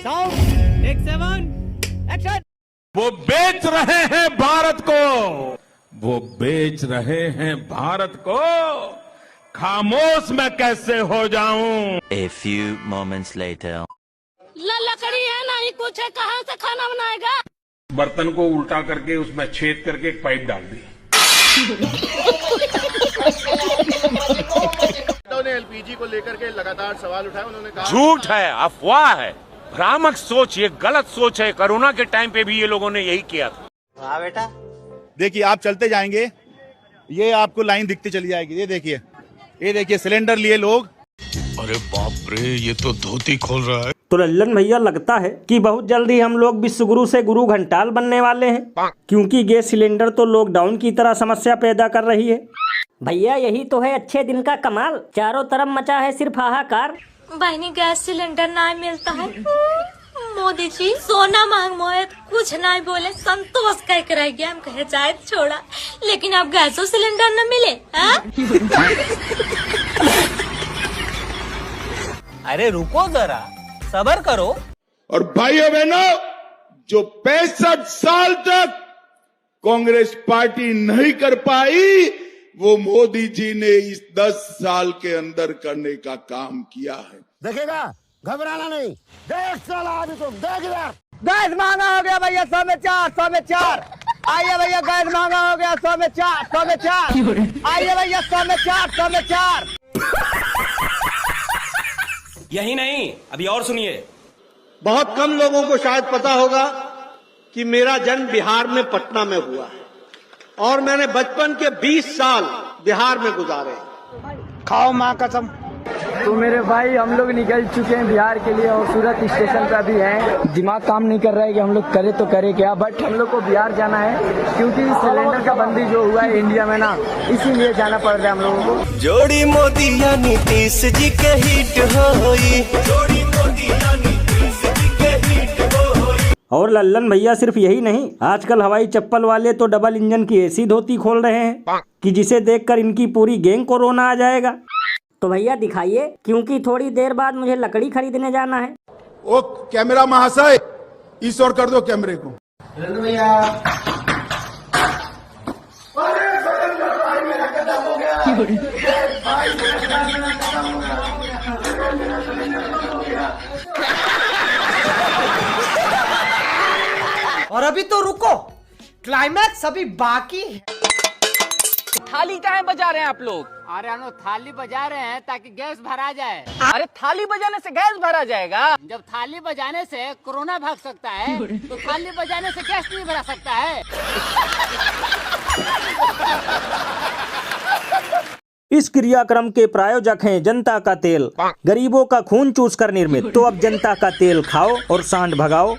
Sound take 7 action. वो बेच रहे हैं भारत को, वो बेच रहे हैं भारत को, खामोश मैं कैसे हो जाऊं। A few moments later. लकड़ी है ना ही कुछ है, कहाँ से खाना बनाएगा। बर्तन को उल्टा करके उसमें छेद करके एक पाइप डाल दी। उन्होंने एलपीजी को लेकर के लगातार सवाल उठाए। उन्होंने कहा झूठ है, अफवाह है, भ्रामक सोच, ये गलत सोच है। कोरोना के टाइम पे भी ये लोगों ने यही किया था। हाँ बेटा, देखिए आप चलते जाएंगे, ये आपको लाइन दिखती चली जाएगी। ये देखिए सिलेंडर लिए लोग। अरे बाप रे, ये तो धोती खोल रहा है। तो लल्लन भैया लगता है कि बहुत जल्दी हम लोग विश्व गुरु से गुरु घंटाल बनने वाले हैं, क्योंकि गैस सिलेंडर तो लॉकडाउन की तरह समस्या पैदा कर रही है। भैया यही तो है अच्छे दिन का कमाल, चारों तरफ मचा है सिर्फ हाहाकार। बहनी गैस सिलेंडर ना मिलता है, मोदी जी सोना मांग मोए कुछ ना बोले, संतोष कह के रह गया। हम कहे चाहे छोड़ा, लेकिन अब गैसों सिलेंडर न मिले। अरे रुको जरा, सब्र करो। और भाइयों बहनों, जो 65 साल तक कांग्रेस पार्टी नहीं कर पाई, वो मोदी जी ने इस 10 साल के अंदर करने का काम किया है। देखेगा, घबराना नहीं, देख साला अभी तुम देख यार। गैस महंगा हो गया भैया, 100 में 4, 100 में 4। आइए भैया गैस महंगा हो गया, 100 में 4, 100 में 4। आइए भैया 100 में 4, 100 में 4। यही नहीं, अभी और सुनिए। बहुत कम लोगों को शायद पता होगा कि मेरा जन्म बिहार में पटना में हुआ है और मैंने बचपन के 20 साल बिहार में गुजारे। खाओ माँ कसम। तो मेरे भाई हम लोग निकल चुके हैं बिहार के लिए और सूरत स्टेशन पे अभी हैं। दिमाग काम नहीं कर रहा है कि हम लोग करे तो करे क्या, बट हम लोग को बिहार जाना है क्योंकि सिलेंडर का बंदी जो हुआ है इंडिया में ना, इसीलिए जाना पड़ रहा है हम लोगों को। जोड़ी मोदी या नीतीश जी के हिट होई, जोड़ी मोदी या नीतीश जी के हिट होई। और लल्लन भैया सिर्फ यही नहीं, आजकल हवाई चप्पल वाले तो डबल इंजन की ऐसी धोती खोल रहे हैं कि जिसे देखकर इनकी पूरी गैंग को रोना आ जाएगा। तो भैया दिखाइए, क्योंकि थोड़ी देर बाद मुझे लकड़ी खरीदने जाना है। ओ कैमरा महाशय, इस ओर कर दो कैमरे को। और अभी तो रुको, क्लाइमैक्स अभी बाकी है। थाली काहे बजा रहे हैं आप लोग? अरे हम लोग थाली बजा रहे हैं ताकि गैस भरा जाए। अरे थाली बजाने से गैस भरा जाएगा? जब थाली बजाने से कोरोना भाग सकता है, तो थाली बजाने से गैस नहीं भरा सकता है। इस क्रियाक्रम के प्रायोजक हैं जनता का तेल, गरीबों का खून चूस कर निर्मित। तो अब जनता का तेल खाओ और सांड भगाओ।